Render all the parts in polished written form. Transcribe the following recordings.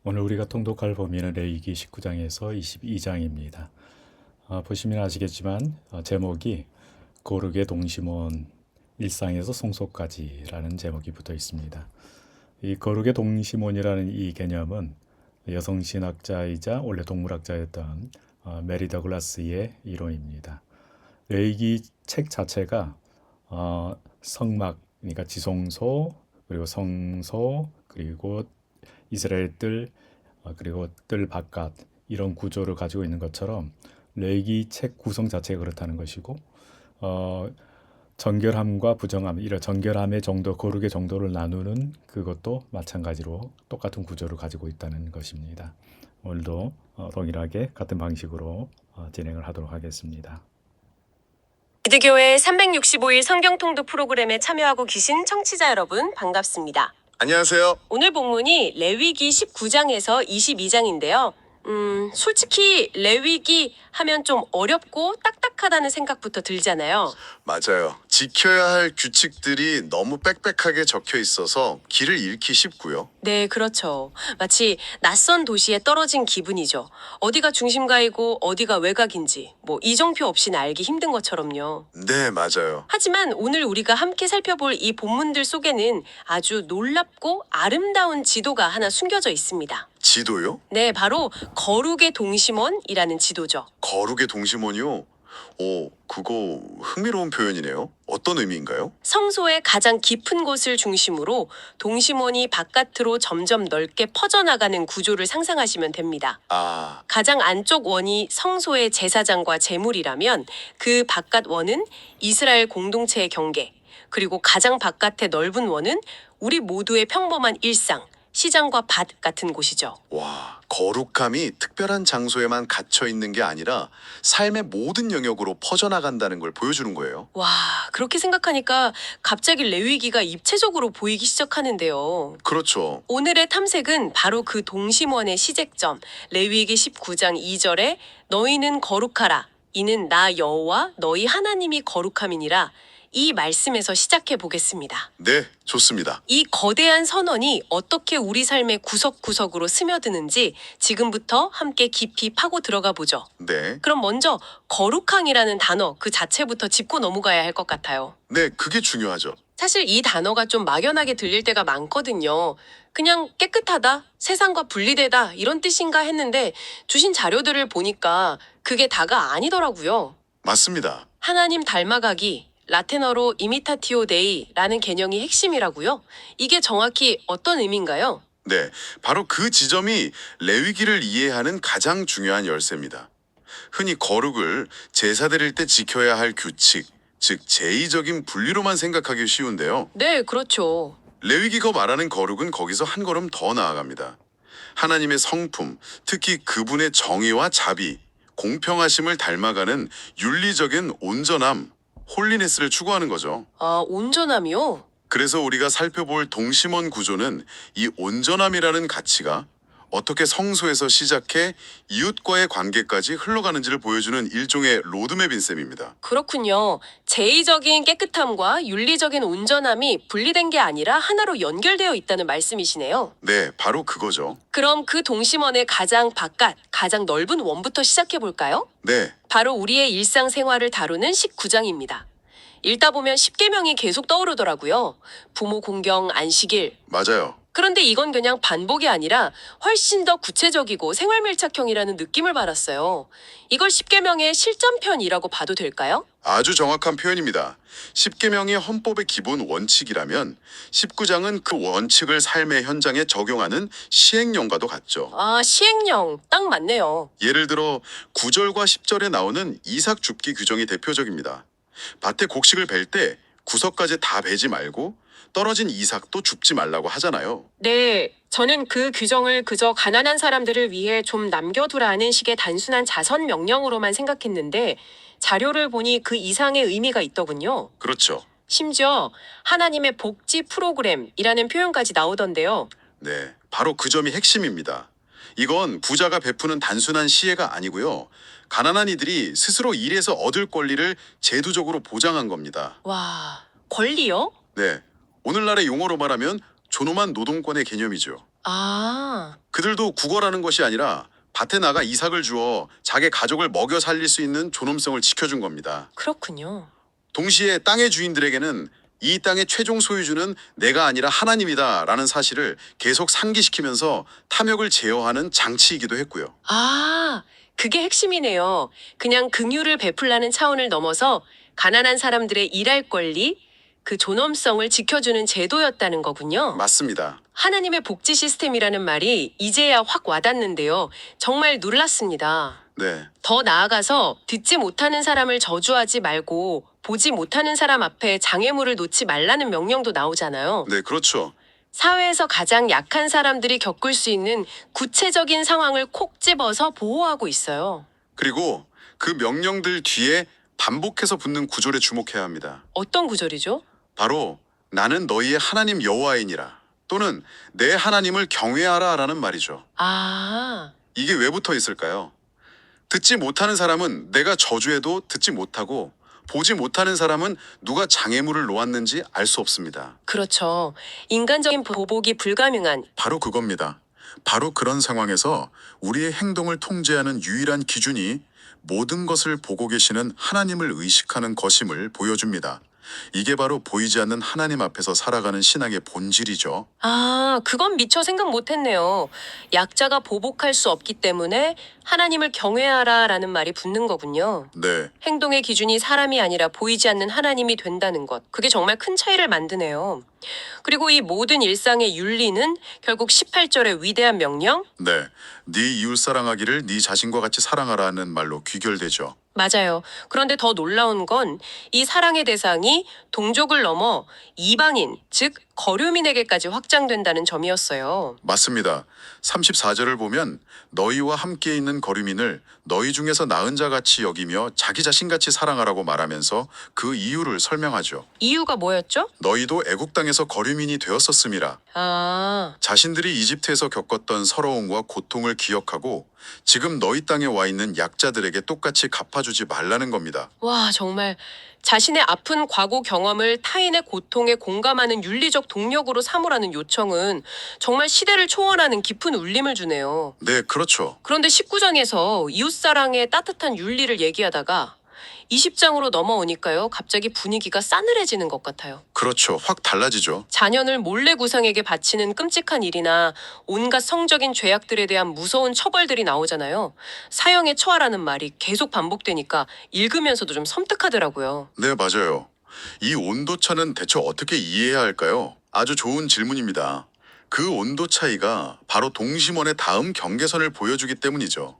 오늘 우리가 통독할 범위는 레위기 19장에서 22장입니다. 보시면 아시겠지만 제목이 거룩의 동심원 일상에서 성소까지라는 제목이 붙어 있습니다. 이 거룩의 동심원이라는 이 개념은 여성 신학자이자 원래 동물학자였던 메리 더글라스의 이론입니다. 레위기 책 자체가 성막, 그러니까 지성소, 그리고 성소, 그리고 이스라엘 뜰, 그리고 뜰 바깥 이런 구조를 가지고 있는 것처럼 레위기 책 구성 자체가 그렇다는 것이고 정결함과 부정함, 이런 정결함의 정도, 거룩의 정도를 나누는 그것도 마찬가지로 똑같은 구조를 가지고 있다는 것입니다. 오늘도 동일하게 같은 방식으로 진행을 하도록 하겠습니다. 기드교회 365일 성경통독 프로그램에 참여하고 계신 청취자 여러분 반갑습니다. 안녕하세요. 오늘 본문이 레위기 19장에서 22장인데요. 솔직히 레위기 하면 좀 어렵고 딱딱하다는 생각부터 들잖아요. 맞아요. 지켜야 할 규칙들이 너무 빽빽하게 적혀 있어서 길을 잃기 쉽고요. 네, 그렇죠. 마치 낯선 도시에 떨어진 기분이죠. 어디가 중심가이고 어디가 외곽인지 이정표 없이는 알기 힘든 것처럼요. 네, 맞아요. 하지만 오늘 우리가 함께 살펴볼 이 본문들 속에는 아주 놀랍고 아름다운 지도가 하나 숨겨져 있습니다. 지도요? 네, 바로 거룩의 동심원이라는 지도죠. 거룩의 동심원이요? 오, 그거 흥미로운 표현이네요. 어떤 의미인가요? 성소의 가장 깊은 곳을 중심으로 동심원이 바깥으로 점점 넓게 퍼져나가는 구조를 상상하시면 됩니다. 아, 가장 안쪽 원이 성소의 제사장과 제물이라면 그 바깥 원은 이스라엘 공동체의 경계, 그리고 가장 바깥의 넓은 원은 우리 모두의 평범한 일상, 시장과 밭 같은 곳이죠. 와, 거룩함이 특별한 장소에만 갇혀 있는 게 아니라 삶의 모든 영역으로 퍼져나간다는 걸 보여주는 거예요. 와, 그렇게 생각하니까 갑자기 레위기가 입체적으로 보이기 시작하는데요. 그렇죠. 오늘의 탐색은 바로 그 동심원의 시작점, 레위기 19장 2절에 너희는 거룩하라. 이는 나 여호와 너희 하나님이 거룩함이니라. 이 말씀에서 시작해 보겠습니다. 네, 좋습니다. 이 거대한 선언이 어떻게 우리 삶의 구석구석으로 스며드는지 지금부터 함께 깊이 파고 들어가 보죠. 네. 그럼 먼저 거룩함이라는 단어 그 자체부터 짚고 넘어가야 할 것 같아요. 네, 그게 중요하죠. 사실 이 단어가 좀 막연하게 들릴 때가 많거든요. 그냥 깨끗하다, 세상과 분리되다 이런 뜻인가 했는데 주신 자료들을 보니까 그게 다가 아니더라고요. 맞습니다. 하나님 닮아가기, 라틴어로 이미타티오 데이라는 개념이 핵심이라고요. 이게 정확히 어떤 의미인가요? 네, 바로 그 지점이 레위기를 이해하는 가장 중요한 열쇠입니다. 흔히 거룩을 제사 드릴 때 지켜야 할 규칙, 즉 제의적인 분리로만 생각하기 쉬운데요. 네, 그렇죠. 레위기가 말하는 거룩은 거기서 한 걸음 더 나아갑니다. 하나님의 성품, 특히 그분의 정의와 자비, 공평하심을 닮아가는 윤리적인 온전함, 홀리네스를 추구하는 거죠. 아, 온전함이요? 그래서 우리가 살펴볼 동심원 구조는 이 온전함이라는 가치가 어떻게 성소에서 시작해 이웃과의 관계까지 흘러가는지를 보여주는 일종의 로드맵인 셈입니다. 그렇군요. 제의적인 깨끗함과 윤리적인 온전함이 분리된 게 아니라 하나로 연결되어 있다는 말씀이시네요. 네, 바로 그거죠. 그럼 그 동심원의 가장 바깥, 가장 넓은 원부터 시작해 볼까요? 네, 바로 우리의 일상생활을 다루는 19장입니다. 읽다 보면 10계명이 계속 떠오르더라고요. 부모 공경, 안식일. 맞아요. 그런데 이건 그냥 반복이 아니라 훨씬 더 구체적이고 생활밀착형이라는 느낌을 받았어요. 이걸 10계명의 실전편이라고 봐도 될까요? 아주 정확한 표현입니다. 10계명이 헌법의 기본 원칙이라면 19장은 그 원칙을 삶의 현장에 적용하는 시행령과도 같죠. 아, 시행령. 딱 맞네요. 예를 들어 9절과 10절에 나오는 이삭 줍기 규정이 대표적입니다. 밭에 곡식을 벨 때 구석까지 다 베지 말고 떨어진 이삭도 줍지 말라고 하잖아요. 네, 저는 그 규정을 그저 가난한 사람들을 위해 좀 남겨두라는 식의 단순한 자선 명령으로만 생각했는데 자료를 보니 그 이상의 의미가 있더군요. 그렇죠. 심지어 하나님의 복지 프로그램이라는 표현까지 나오던데요. 네, 바로 그 점이 핵심입니다. 이건 부자가 베푸는 단순한 시혜가 아니고요. 가난한 이들이 스스로 일해서 얻을 권리를 제도적으로 보장한 겁니다. 와, 권리요? 네, 오늘날의 용어로 말하면 존엄한 노동권의 개념이죠. 아, 그들도 구걸하는 것이 아니라 밭에 나가 이삭을 주어 자기 가족을 먹여 살릴 수 있는 존엄성을 지켜준 겁니다. 그렇군요. 동시에 땅의 주인들에게는 이 땅의 최종 소유주는 내가 아니라 하나님이다라는 사실을 계속 상기시키면서 탐욕을 제어하는 장치이기도 했고요. 아, 그게 핵심이네요. 그냥 긍휼을 베풀라는 차원을 넘어서 가난한 사람들의 일할 권리, 그 존엄성을 지켜주는 제도였다는 거군요. 맞습니다. 하나님의 복지 시스템이라는 말이 이제야 확 와닿는데요. 정말 놀랐습니다. 네, 더 나아가서 듣지 못하는 사람을 저주하지 말고 보지 못하는 사람 앞에 장애물을 놓지 말라는 명령도 나오잖아요. 네, 그렇죠. 사회에서 가장 약한 사람들이 겪을 수 있는 구체적인 상황을 콕 집어서 보호하고 있어요. 그리고 그 명령들 뒤에 반복해서 붙는 구절에 주목해야 합니다. 어떤 구절이죠? 바로 나는 너희의 하나님 여호와이니라 또는 내 하나님을 경외하라라는 말이죠. 아, 이게 왜 붙어 있을까요? 듣지 못하는 사람은 내가 저주해도 듣지 못하고 보지 못하는 사람은 누가 장애물을 놓았는지 알 수 없습니다. 그렇죠. 인간적인 보복이 불가능한 바로 그겁니다. 바로 그런 상황에서 우리의 행동을 통제하는 유일한 기준이 모든 것을 보고 계시는 하나님을 의식하는 것임을 보여줍니다. 이게 바로 보이지 않는 하나님 앞에서 살아가는 신앙의 본질이죠. 아, 그건 미처 생각 못했네요. 약자가 보복할 수 없기 때문에 하나님을 경외하라라는 말이 붙는 거군요. 네, 행동의 기준이 사람이 아니라 보이지 않는 하나님이 된다는 것. 그게 정말 큰 차이를 만드네요. 그리고 이 모든 일상의 윤리는 결국 18절의 위대한 명령? 네. 네 이웃 사랑하기를 네 자신과 같이 사랑하라는 말로 귀결되죠. 맞아요. 그런데 더 놀라운 건 이 사랑의 대상이 동족을 넘어 이방인, 즉 거류민에게까지 확장된다는 점이었어요. 맞습니다. 34절을 보면 너희와 함께 있는 거류민을 너희 중에서 나은 자 같이 여기며 자기 자신같이 사랑하라고 말하면서 그 이유를 설명하죠. 이유가 뭐였죠? 너희도 애국 땅에서 거류민이 되었었음이라. 아, 자신들이 이집트에서 겪었던 서러움과 고통을 기억하고 지금 너희 땅에 와 있는 약자들에게 똑같이 갚아주지 말라는 겁니다. 와, 정말 자신의 아픈 과거 경험을 타인의 고통에 공감하는 윤리적 동력으로 삼으라는 요청은 정말 시대를 초월하는 깊은 울림을 주네요. 네, 그렇죠. 그런데 19장에서 이웃사랑의 따뜻한 윤리를 얘기하다가 20장으로 넘어오니까요. 갑자기 분위기가 싸늘해지는 것 같아요. 그렇죠. 확 달라지죠. 자녀를 몰래 구상에게 바치는 끔찍한 일이나 온갖 성적인 죄악들에 대한 무서운 처벌들이 나오잖아요. 사형에 처하라는 말이 계속 반복되니까 읽으면서도 좀 섬뜩하더라고요. 네, 맞아요. 이 온도차는 대체 어떻게 이해해야 할까요? 아주 좋은 질문입니다. 그 온도 차이가 바로 동심원의 다음 경계선을 보여주기 때문이죠.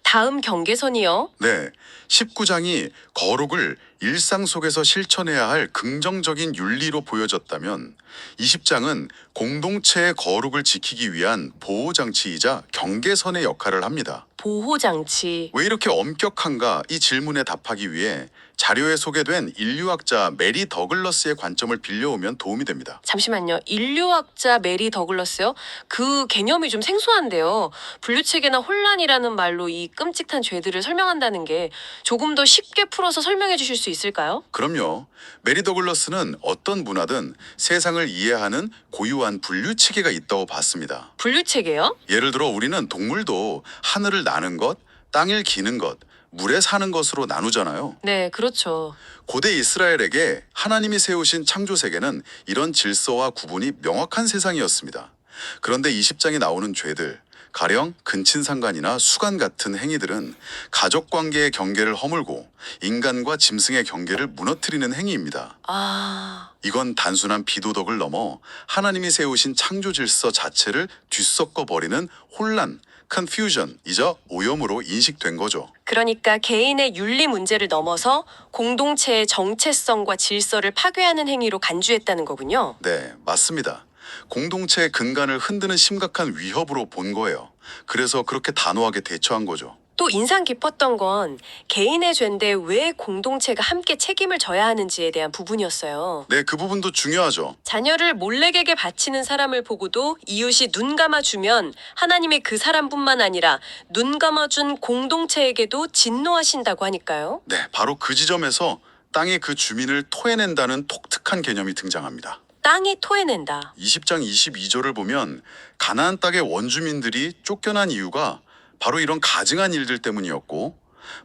다음 경계선이요? 네, 19장이 거룩을 일상 속에서 실천해야 할 긍정적인 윤리로 보여졌다면 20장은 공동체의 거룩을 지키기 위한 보호장치이자 경계선의 역할을 합니다. 보호장치. 왜 이렇게 엄격한가 이 질문에 답하기 위해 자료에 소개된 인류학자 메리 더글러스의 관점을 빌려오면 도움이 됩니다. 잠시만요. 인류학자 메리 더글러스요? 그 개념이 좀 생소한데요. 분류체계나 혼란이라는 말로 이 끔찍한 죄들을 설명한다는 게 조금 더 쉽게 풀어서 설명해 주실 수 있을까요? 그럼요. 메리 더글러스는 어떤 문화든 세상을 이해하는 고유한 분류 체계가 있다고 봤습니다. 분류체계요? 예를 들어 우리는 동물도 하늘을 나는 것, 땅을 기는 것, 물에 사는 것으로 나누잖아요. 네, 그렇죠. 고대 이스라엘에게 하나님이 세우신 창조 세계는 이런 질서와 구분이 명확한 세상이었습니다. 그런데 20장에 나오는 죄들, 가령 근친상간이나 수간 같은 행위들은 가족 관계의 경계를 허물고 인간과 짐승의 경계를 무너뜨리는 행위입니다. 아, 이건 단순한 비도덕을 넘어 하나님이 세우신 창조 질서 자체를 뒤섞어 버리는 혼란, confusion이자 오염으로 인식된 거죠. 그러니까 개인의 윤리 문제를 넘어서 공동체의 정체성과 질서를 파괴하는 행위로 간주했다는 거군요. 네, 맞습니다. 공동체의 근간을 흔드는 심각한 위협으로 본 거예요. 그래서 그렇게 단호하게 대처한 거죠. 또 인상 깊었던 건 개인의 죄인데 왜 공동체가 함께 책임을 져야 하는지에 대한 부분이었어요. 네, 그 부분도 중요하죠. 자녀를 몰래에게 바치는 사람을 보고도 이웃이 눈 감아주면 하나님의 그 사람뿐만 아니라 눈 감아준 공동체에게도 진노하신다고 하니까요. 네, 바로 그 지점에서 땅의 그 주민을 토해낸다는 독특한 개념이 등장합니다. 땅이 토해낸다. 20장 22절을 보면 가나안 땅의 원주민들이 쫓겨난 이유가 바로 이런 가증한 일들 때문이었고,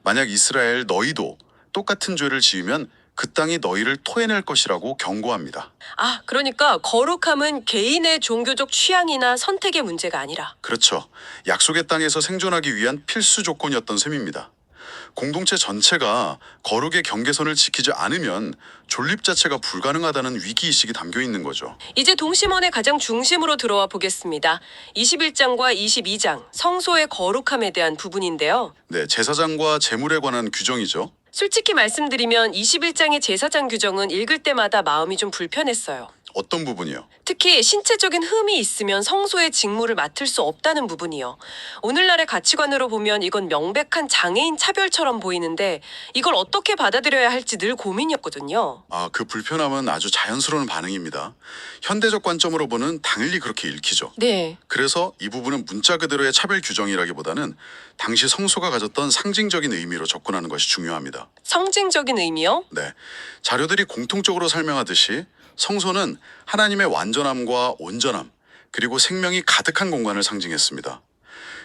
만약 이스라엘 너희도 똑같은 죄를 지으면 그 땅이 너희를 토해낼 것이라고 경고합니다. 아, 그러니까 거룩함은 개인의 종교적 취향이나 선택의 문제가 아니라 그렇죠. 약속의 땅에서 생존하기 위한 필수 조건이었던 셈입니다. 공동체 전체가 거룩의 경계선을 지키지 않으면 존립 자체가 불가능하다는 위기의식이 담겨 있는 거죠. 이제 동심원의 가장 중심으로 들어와 보겠습니다. 21장과 22장, 성소의 거룩함에 대한 부분인데요. 네, 제사장과 제물에 관한 규정이죠. 솔직히 말씀드리면 21장의 제사장 규정은 읽을 때마다 마음이 좀 불편했어요. 어떤 부분이요? 특히 신체적인 흠이 있으면 성소의 직무를 맡을 수 없다는 부분이요. 오늘날의 가치관으로 보면 이건 명백한 장애인 차별처럼 보이는데 이걸 어떻게 받아들여야 할지 늘 고민이었거든요. 그 불편함은 아주 자연스러운 반응입니다. 현대적 관점으로 보는 당연히 그렇게 읽히죠. 네. 그래서 이 부분은 문자 그대로의 차별 규정이라기보다는 당시 성소가 가졌던 상징적인 의미로 접근하는 것이 중요합니다. 상징적인 의미요? 네, 자료들이 공통적으로 설명하듯이 성소는 하나님의 완전함과 온전함, 그리고 생명이 가득한 공간을 상징했습니다.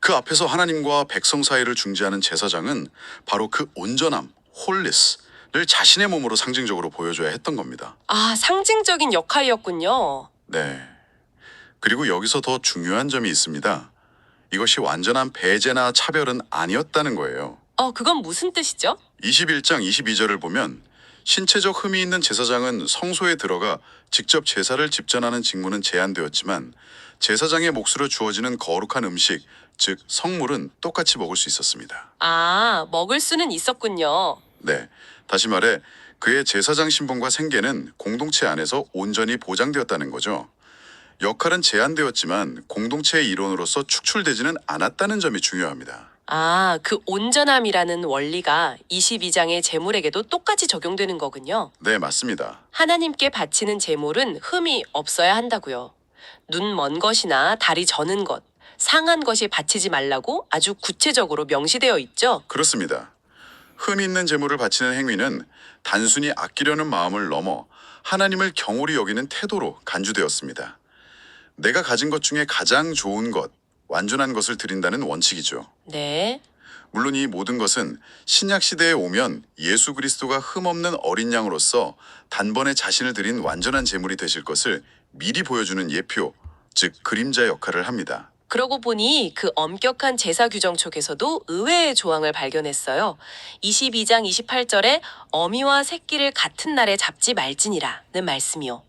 그 앞에서 하나님과 백성 사이를 중재하는 제사장은 바로 그 온전함, 홀리스를 자신의 몸으로 상징적으로 보여줘야 했던 겁니다. 아, 상징적인 역할이었군요. 네. 그리고 여기서 더 중요한 점이 있습니다. 이것이 완전한 배제나 차별은 아니었다는 거예요. 그건 무슨 뜻이죠? 21장 22절을 보면 신체적 흠이 있는 제사장은 성소에 들어가 직접 제사를 집전하는 직무는 제한되었지만 제사장의 몫으로 주어지는 거룩한 음식, 즉 성물은 똑같이 먹을 수 있었습니다. 아, 먹을 수는 있었군요. 네, 다시 말해 그의 제사장 신분과 생계는 공동체 안에서 온전히 보장되었다는 거죠. 역할은 제한되었지만 공동체의 일원으로서 축출되지는 않았다는 점이 중요합니다. 아, 그 온전함이라는 원리가 22장의 제물에게도 똑같이 적용되는 거군요. 네, 맞습니다. 하나님께 바치는 제물은 흠이 없어야 한다고요. 눈 먼 것이나 다리 저는 것, 상한 것이 바치지 말라고 아주 구체적으로 명시되어 있죠. 그렇습니다. 흠 있는 제물을 바치는 행위는 단순히 아끼려는 마음을 넘어 하나님을 경홀히 여기는 태도로 간주되었습니다. 내가 가진 것 중에 가장 좋은 것, 완전한 것을 드린다는 원칙이죠. 네. 물론 이 모든 것은 신약 시대에 오면 예수 그리스도가 흠없는 어린 양으로서 단번에 자신을 드린 완전한 제물이 되실 것을 미리 보여주는 예표, 즉 그림자 역할을 합니다. 그러고 보니 그 엄격한 제사 규정 속에서도 의외의 조항을 발견했어요. 22장 28절에 어미와 새끼를 같은 날에 잡지 말지니라는 말씀이요.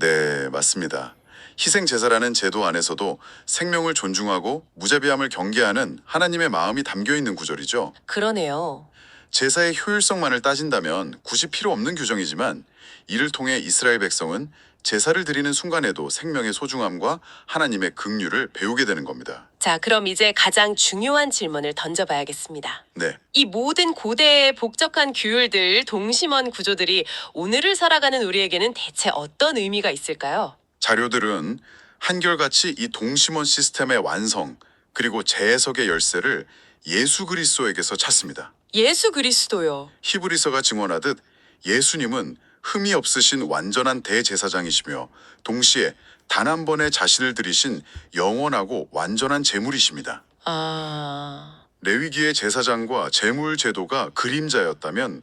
네, 맞습니다. 희생 제사라는 제도 안에서도 생명을 존중하고 무자비함을 경계하는 하나님의 마음이 담겨 있는 구절이죠. 그러네요. 제사의 효율성만을 따진다면 굳이 필요 없는 규정이지만 이를 통해 이스라엘 백성은 제사를 드리는 순간에도 생명의 소중함과 하나님의 긍휼을 배우게 되는 겁니다. 자, 그럼 이제 가장 중요한 질문을 던져봐야겠습니다. 네, 이 모든 고대의 복잡한 규율들, 동심원 구조들이 오늘을 살아가는 우리에게는 대체 어떤 의미가 있을까요? 자료들은 한결같이 이 동심원 시스템의 완성 그리고 재해석의 열쇠를 예수 그리스도에게서 찾습니다. 예수 그리스도요. 히브리서가 증언하듯 예수님은 흠이 없으신 완전한 대제사장이시며 동시에 단 한 번의 자신을 드리신 영원하고 완전한 제물이십니다. 레위기의 제사장과 제물 제도가 그림자였다면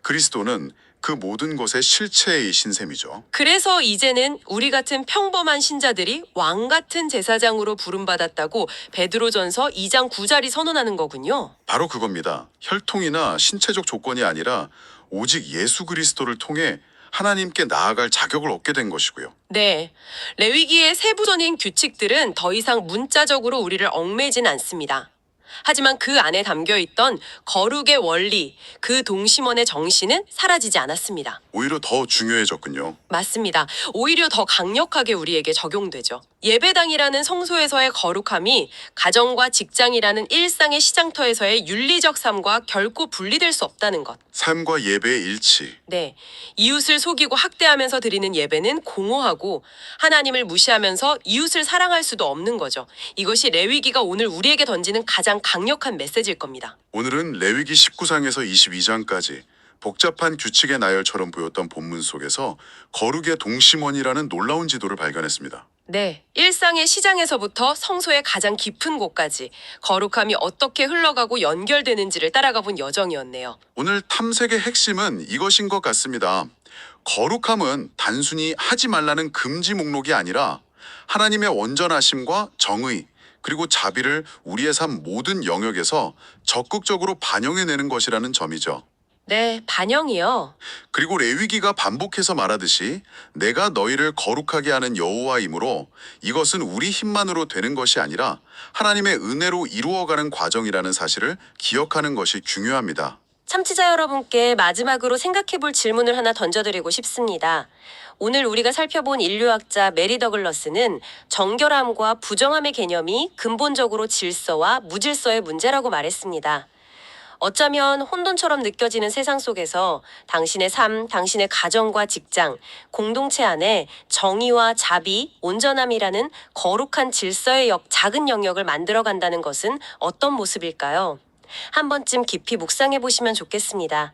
그리스도는 그 모든 것의 실체이신 셈이죠. 그래서 이제는 우리 같은 평범한 신자들이 왕 같은 제사장으로 부름받았다고 베드로전서 2장 9절이 선언하는 거군요. 바로 그겁니다. 혈통이나 신체적 조건이 아니라 오직 예수 그리스도를 통해 하나님께 나아갈 자격을 얻게 된 것이고요. 네, 레위기의 세부적인 규칙들은 더 이상 문자적으로 우리를 얽매진 않습니다. 하지만 그 안에 담겨있던 거룩의 원리, 그 동심원의 정신은 사라지지 않았습니다. 오히려 더 중요해졌군요. 맞습니다. 오히려 더 강력하게 우리에게 적용되죠. 예배당이라는 성소에서의 거룩함이 가정과 직장이라는 일상의 시장터에서의 윤리적 삶과 결코 분리될 수 없다는 것. 삶과 예배의 일치. 네, 이웃을 속이고 학대하면서 드리는 예배는 공허하고 하나님을 무시하면서 이웃을 사랑할 수도 없는 거죠. 이것이 레위기가 오늘 우리에게 던지는 가장 강력한 메시지일 겁니다. 오늘은 레위기 19장에서 22장까지 복잡한 규칙의 나열처럼 보였던 본문 속에서 거룩의 동심원이라는 놀라운 지도를 발견했습니다. 네, 일상의 시장에서부터 성소의 가장 깊은 곳까지 거룩함이 어떻게 흘러가고 연결되는지를 따라가 본 여정이었네요. 오늘 탐색의 핵심은 이것인 것 같습니다. 거룩함은 단순히 하지 말라는 금지 목록이 아니라 하나님의 온전하심과 정의, 그리고 자비를 우리의 삶 모든 영역에서 적극적으로 반영해내는 것이라는 점이죠. 네, 반영이요. 그리고 레위기가 반복해서 말하듯이 내가 너희를 거룩하게 하는 여호와이므로 이것은 우리 힘만으로 되는 것이 아니라 하나님의 은혜로 이루어가는 과정이라는 사실을 기억하는 것이 중요합니다. 참치자 여러분께 마지막으로 생각해 볼 질문을 하나 던져드리고 싶습니다. 오늘 우리가 살펴본 인류학자 메리 더글러스는 정결함과 부정함의 개념이 근본적으로 질서와 무질서의 문제라고 말했습니다. 어쩌면 혼돈처럼 느껴지는 세상 속에서 당신의 삶, 당신의 가정과 직장, 공동체 안에 정의와 자비, 온전함이라는 거룩한 질서의 작은 영역을 만들어 간다는 것은 어떤 모습일까요? 한 번쯤 깊이 묵상해 보시면 좋겠습니다.